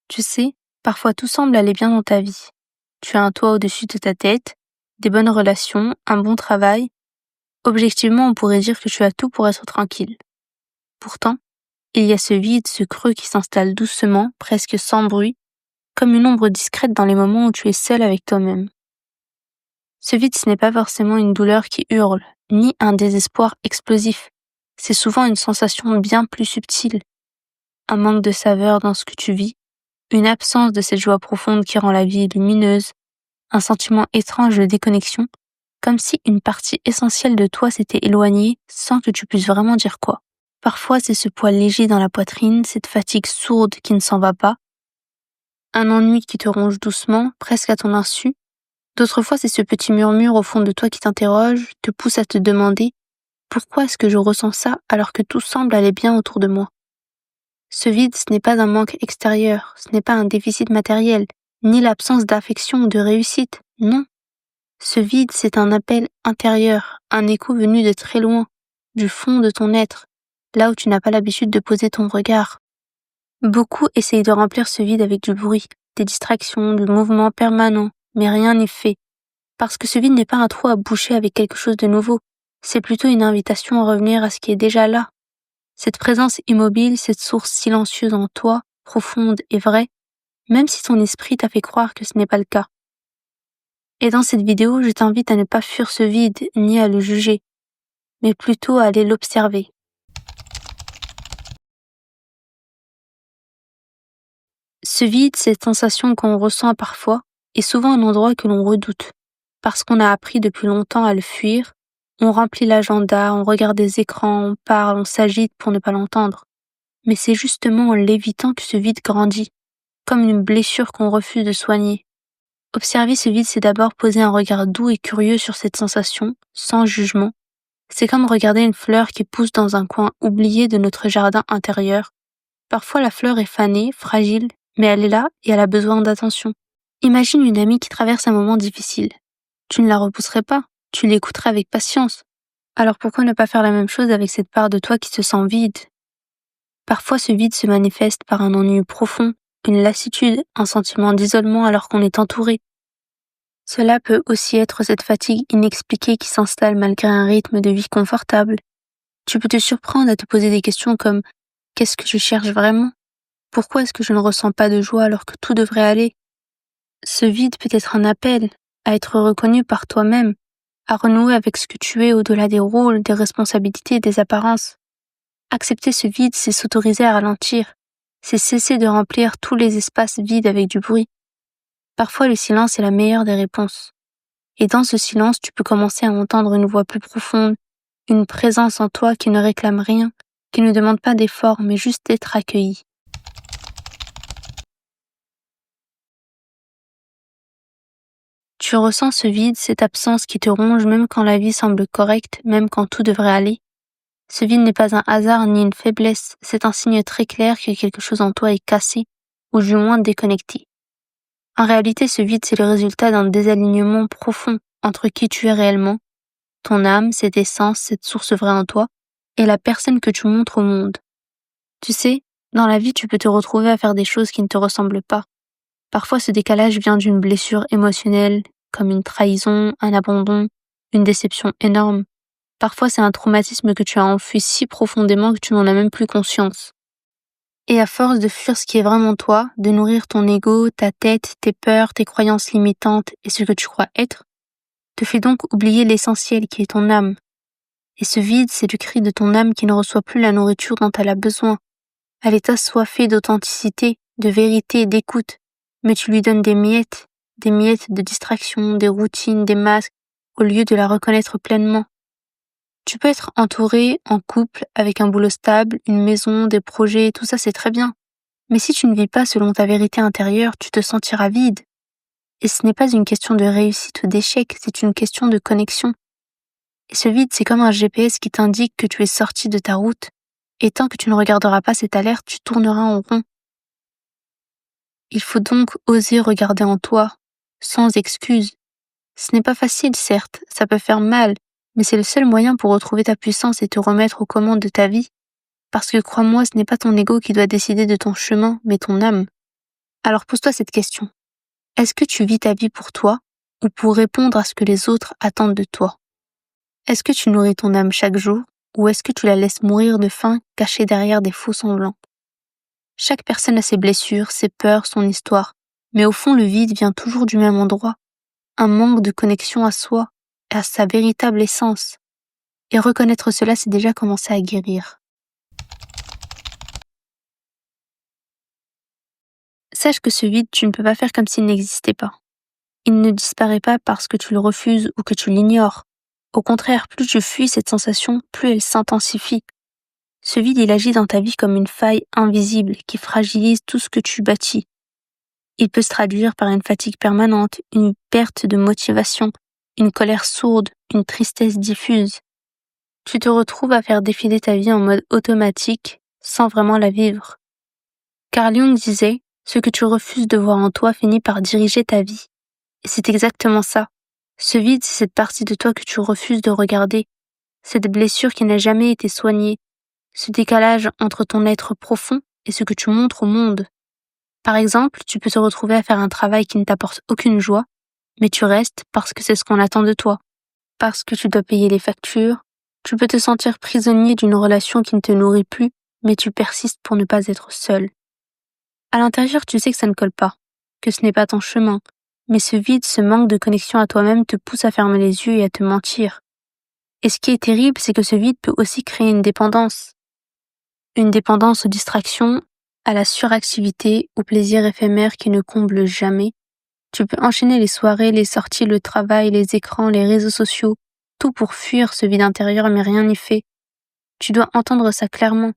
Tu sais, parfois tout semble aller bien dans ta vie. Tu as un toit au-dessus de ta tête, des bonnes relations, un bon travail. Objectivement, on pourrait dire que tu as tout pour être tranquille. Pourtant, il y a ce vide, ce creux qui s'installe doucement, presque sans bruit, comme une ombre discrète dans les moments où tu es seul avec toi-même. Ce vide, ce n'est pas forcément une douleur qui hurle, ni un désespoir explosif. C'est souvent une sensation bien plus subtile, un manque de saveur dans ce que tu vis, une absence de cette joie profonde qui rend la vie lumineuse, un sentiment étrange de déconnexion, comme si une partie essentielle de toi s'était éloignée sans que tu puisses vraiment dire quoi. Parfois, c'est ce poids léger dans la poitrine, cette fatigue sourde qui ne s'en va pas, un ennui qui te ronge doucement, presque à ton insu. D'autres fois, c'est ce petit murmure au fond de toi qui t'interroge, te pousse à te demander pourquoi est-ce que je ressens ça alors que tout semble aller bien autour de moi. Ce vide, ce n'est pas un manque extérieur, ce n'est pas un déficit matériel, ni l'absence d'affection ou de réussite, non. Ce vide, c'est un appel intérieur, un écho venu de très loin, du fond de ton être, là où tu n'as pas l'habitude de poser ton regard. Beaucoup essayent de remplir ce vide avec du bruit, des distractions, du mouvement permanent, mais rien n'est fait. Parce que ce vide n'est pas un trou à boucher avec quelque chose de nouveau, c'est plutôt une invitation à revenir à ce qui est déjà là. Cette présence immobile, cette source silencieuse en toi, profonde et vraie, même si ton esprit t'a fait croire que ce n'est pas le cas. Et dans cette vidéo, je t'invite à ne pas fuir ce vide, ni à le juger, mais plutôt à aller l'observer. Ce vide, cette sensation qu'on ressent parfois, est souvent un endroit que l'on redoute, parce qu'on a appris depuis longtemps à le fuir. On remplit l'agenda, on regarde des écrans, on parle, on s'agite pour ne pas l'entendre. Mais c'est justement en l'évitant que ce vide grandit, comme une blessure qu'on refuse de soigner. Observer ce vide, c'est d'abord poser un regard doux et curieux sur cette sensation, sans jugement. C'est comme regarder une fleur qui pousse dans un coin oublié de notre jardin intérieur. Parfois la fleur est fanée, fragile, mais elle est là et elle a besoin d'attention. Imagine une amie qui traverse un moment difficile. Tu ne la repousserais pas, tu l'écouterais avec patience. Alors pourquoi ne pas faire la même chose avec cette part de toi qui se sent vide? Parfois ce vide se manifeste par un ennui profond, une lassitude, un sentiment d'isolement alors qu'on est entouré. Cela peut aussi être cette fatigue inexpliquée qui s'installe malgré un rythme de vie confortable. Tu peux te surprendre à te poser des questions comme « Qu'est-ce que je cherche vraiment ? Pourquoi est-ce que je ne ressens pas de joie alors que tout devrait aller ?» Ce vide peut être un appel à être reconnu par toi-même, à renouer avec ce que tu es au-delà des rôles, des responsabilités et des apparences. Accepter ce vide, c'est s'autoriser à ralentir, c'est cesser de remplir tous les espaces vides avec du bruit. Parfois, le silence est la meilleure des réponses. Et dans ce silence, tu peux commencer à entendre une voix plus profonde, une présence en toi qui ne réclame rien, qui ne demande pas d'effort, mais juste d'être accueilli. Tu ressens ce vide, cette absence qui te ronge même quand la vie semble correcte, même quand tout devrait aller. Ce vide n'est pas un hasard ni une faiblesse, c'est un signe très clair que quelque chose en toi est cassé, ou du moins déconnecté. En réalité, ce vide, c'est le résultat d'un désalignement profond entre qui tu es réellement, ton âme, cette essence, cette source vraie en toi, et la personne que tu montres au monde. Tu sais, dans la vie, tu peux te retrouver à faire des choses qui ne te ressemblent pas. Parfois, ce décalage vient d'une blessure émotionnelle, comme une trahison, un abandon, une déception énorme. Parfois, c'est un traumatisme que tu as enfoui si profondément que tu n'en as même plus conscience. Et à force de fuir ce qui est vraiment toi, de nourrir ton ego, ta tête, tes peurs, tes croyances limitantes et ce que tu crois être, te fait donc oublier l'essentiel qui est ton âme. Et ce vide, c'est le cri de ton âme qui ne reçoit plus la nourriture dont elle a besoin. Elle est assoiffée d'authenticité, de vérité, d'écoute, mais tu lui donnes des miettes de distraction, des routines, des masques, au lieu de la reconnaître pleinement. Tu peux être entouré, en couple, avec un boulot stable, une maison, des projets, tout ça c'est très bien. Mais si tu ne vis pas selon ta vérité intérieure, tu te sentiras vide. Et ce n'est pas une question de réussite ou d'échec, c'est une question de connexion. Et ce vide, c'est comme un GPS qui t'indique que tu es sorti de ta route. Et tant que tu ne regarderas pas cette alerte, tu tourneras en rond. Il faut donc oser regarder en toi, sans excuse. Ce n'est pas facile, certes, ça peut faire mal, mais c'est le seul moyen pour retrouver ta puissance et te remettre aux commandes de ta vie. Parce que crois-moi, ce n'est pas ton ego qui doit décider de ton chemin, mais ton âme. Alors pose-toi cette question. Est-ce que tu vis ta vie pour toi ou pour répondre à ce que les autres attendent de toi? Est-ce que tu nourris ton âme chaque jour ou est-ce que tu la laisses mourir de faim cachée derrière des faux semblants? Chaque personne a ses blessures, ses peurs, son histoire, mais au fond le vide vient toujours du même endroit, un manque de connexion à soi et à sa véritable essence. Et reconnaître cela, c'est déjà commencer à guérir. Sache que ce vide, tu ne peux pas faire comme s'il n'existait pas. Il ne disparaît pas parce que tu le refuses ou que tu l'ignores. Au contraire, plus tu fuis cette sensation, plus elle s'intensifie. Ce vide, il agit dans ta vie comme une faille invisible qui fragilise tout ce que tu bâtis. Il peut se traduire par une fatigue permanente, une perte de motivation, une colère sourde, une tristesse diffuse. Tu te retrouves à faire défiler ta vie en mode automatique, sans vraiment la vivre. Carl Jung disait, ce que tu refuses de voir en toi finit par diriger ta vie. Et c'est exactement ça. Ce vide, c'est cette partie de toi que tu refuses de regarder, cette blessure qui n'a jamais été soignée, ce décalage entre ton être profond et ce que tu montres au monde. Par exemple, tu peux te retrouver à faire un travail qui ne t'apporte aucune joie, mais tu restes parce que c'est ce qu'on attend de toi, parce que tu dois payer les factures. Tu peux te sentir prisonnier d'une relation qui ne te nourrit plus, mais tu persistes pour ne pas être seul. À l'intérieur, tu sais que ça ne colle pas, que ce n'est pas ton chemin, mais ce vide, ce manque de connexion à toi-même te pousse à fermer les yeux et à te mentir. Et ce qui est terrible, c'est que ce vide peut aussi créer une dépendance aux distractions, à la suractivité, aux plaisirs éphémères qui ne comblent jamais. Tu peux enchaîner les soirées, les sorties, le travail, les écrans, les réseaux sociaux, tout pour fuir ce vide intérieur, mais rien n'y fait. Tu dois entendre ça clairement.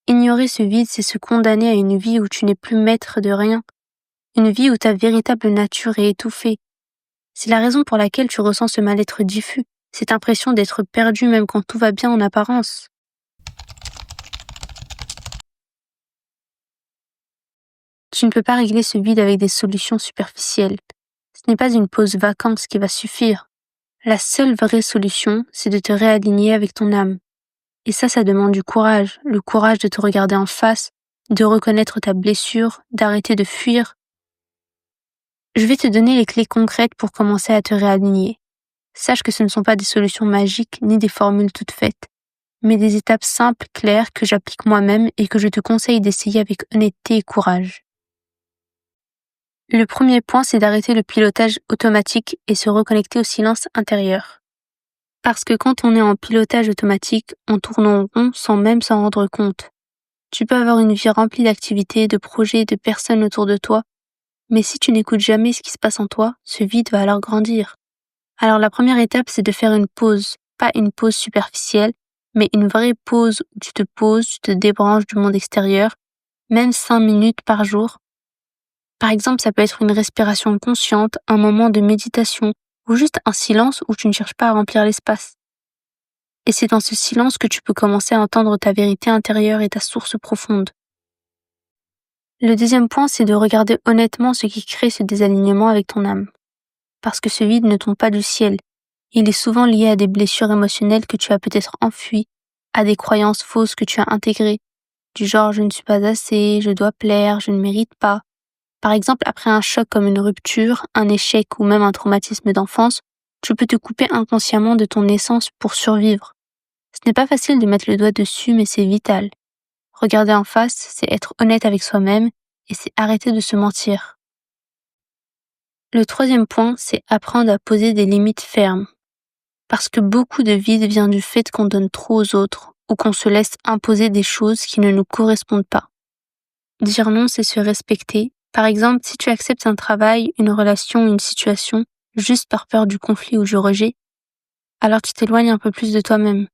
Ignorer ce vide, c'est se condamner à une vie où tu n'es plus maître de rien. Une vie où ta véritable nature est étouffée. C'est la raison pour laquelle tu ressens ce mal-être diffus, cette impression d'être perdu même quand tout va bien en apparence. Tu ne peux pas régler ce vide avec des solutions superficielles. Ce n'est pas une pause vacances qui va suffire. La seule vraie solution, c'est de te réaligner avec ton âme. Et ça demande du courage, le courage de te regarder en face, de reconnaître ta blessure, d'arrêter de fuir. Je vais te donner les clés concrètes pour commencer à te réaligner. Sache que ce ne sont pas des solutions magiques ni des formules toutes faites, mais des étapes simples, claires, que j'applique moi-même et que je te conseille d'essayer avec honnêteté et courage. Le premier point, c'est d'arrêter le pilotage automatique et se reconnecter au silence intérieur. Parce que quand on est en pilotage automatique, on tourne en rond sans même s'en rendre compte. Tu peux avoir une vie remplie d'activités, de projets, de personnes autour de toi, mais si tu n'écoutes jamais ce qui se passe en toi, ce vide va alors grandir. Alors la première étape, c'est de faire une pause, pas une pause superficielle, mais une vraie pause où tu te poses, tu te débranches du monde extérieur, même 5 minutes par jour. Par exemple, ça peut être une respiration consciente, un moment de méditation, ou juste un silence où tu ne cherches pas à remplir l'espace. Et c'est dans ce silence que tu peux commencer à entendre ta vérité intérieure et ta source profonde. Le deuxième point, c'est de regarder honnêtement ce qui crée ce désalignement avec ton âme. Parce que ce vide ne tombe pas du ciel. Il est souvent lié à des blessures émotionnelles que tu as peut-être enfuies, à des croyances fausses que tu as intégrées, du genre je ne suis pas assez, je dois plaire, je ne mérite pas. Par exemple, après un choc comme une rupture, un échec ou même un traumatisme d'enfance, tu peux te couper inconsciemment de ton essence pour survivre. Ce n'est pas facile de mettre le doigt dessus, mais c'est vital. Regarder en face, c'est être honnête avec soi-même et c'est arrêter de se mentir. Le troisième point, c'est apprendre à poser des limites fermes. Parce que beaucoup de vide vient du fait qu'on donne trop aux autres ou qu'on se laisse imposer des choses qui ne nous correspondent pas. Dire non, c'est se respecter. Par exemple, si tu acceptes un travail, une relation, une situation, juste par peur du conflit ou du rejet, alors tu t'éloignes un peu plus de toi-même.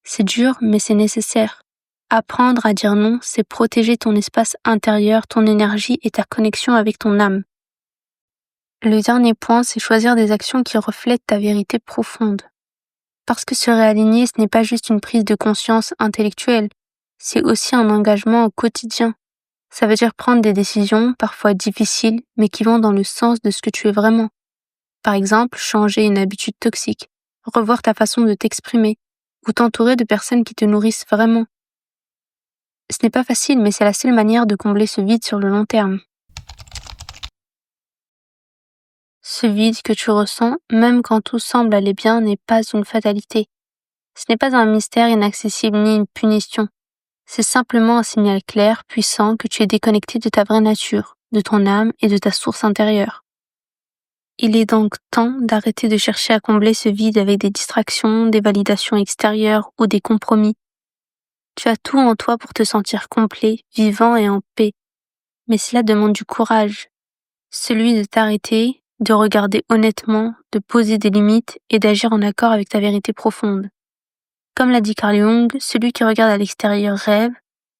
C'est dur, mais c'est nécessaire. Apprendre à dire non, c'est protéger ton espace intérieur, ton énergie et ta connexion avec ton âme. Le dernier point, c'est choisir des actions qui reflètent ta vérité profonde. Parce que se réaligner, ce n'est pas juste une prise de conscience intellectuelle, c'est aussi un engagement au quotidien. Ça veut dire prendre des décisions, parfois difficiles, mais qui vont dans le sens de ce que tu es vraiment. Par exemple, changer une habitude toxique, revoir ta façon de t'exprimer, ou t'entourer de personnes qui te nourrissent vraiment. Ce n'est pas facile, mais c'est la seule manière de combler ce vide sur le long terme. Ce vide que tu ressens, même quand tout semble aller bien, n'est pas une fatalité. Ce n'est pas un mystère inaccessible ni une punition. C'est simplement un signal clair, puissant, que tu es déconnecté de ta vraie nature, de ton âme et de ta source intérieure. Il est donc temps d'arrêter de chercher à combler ce vide avec des distractions, des validations extérieures ou des compromis. Tu as tout en toi pour te sentir complet, vivant et en paix. Mais cela demande du courage, celui de t'arrêter, de regarder honnêtement, de poser des limites et d'agir en accord avec ta vérité profonde. Comme l'a dit Carl Jung, celui qui regarde à l'extérieur rêve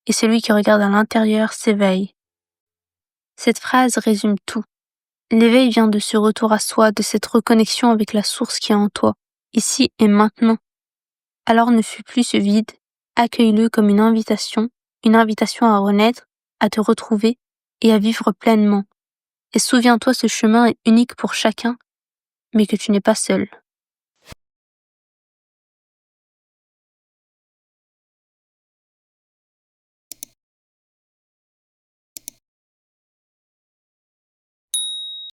et celui qui regarde à l'intérieur s'éveille. Cette phrase résume tout. L'éveil vient de ce retour à soi, de cette reconnexion avec la source qui est en toi, ici et maintenant. Alors ne fuis plus ce vide, accueille-le comme une invitation à renaître, à te retrouver et à vivre pleinement. Et souviens-toi, ce chemin est unique pour chacun, mais que tu n'es pas seul.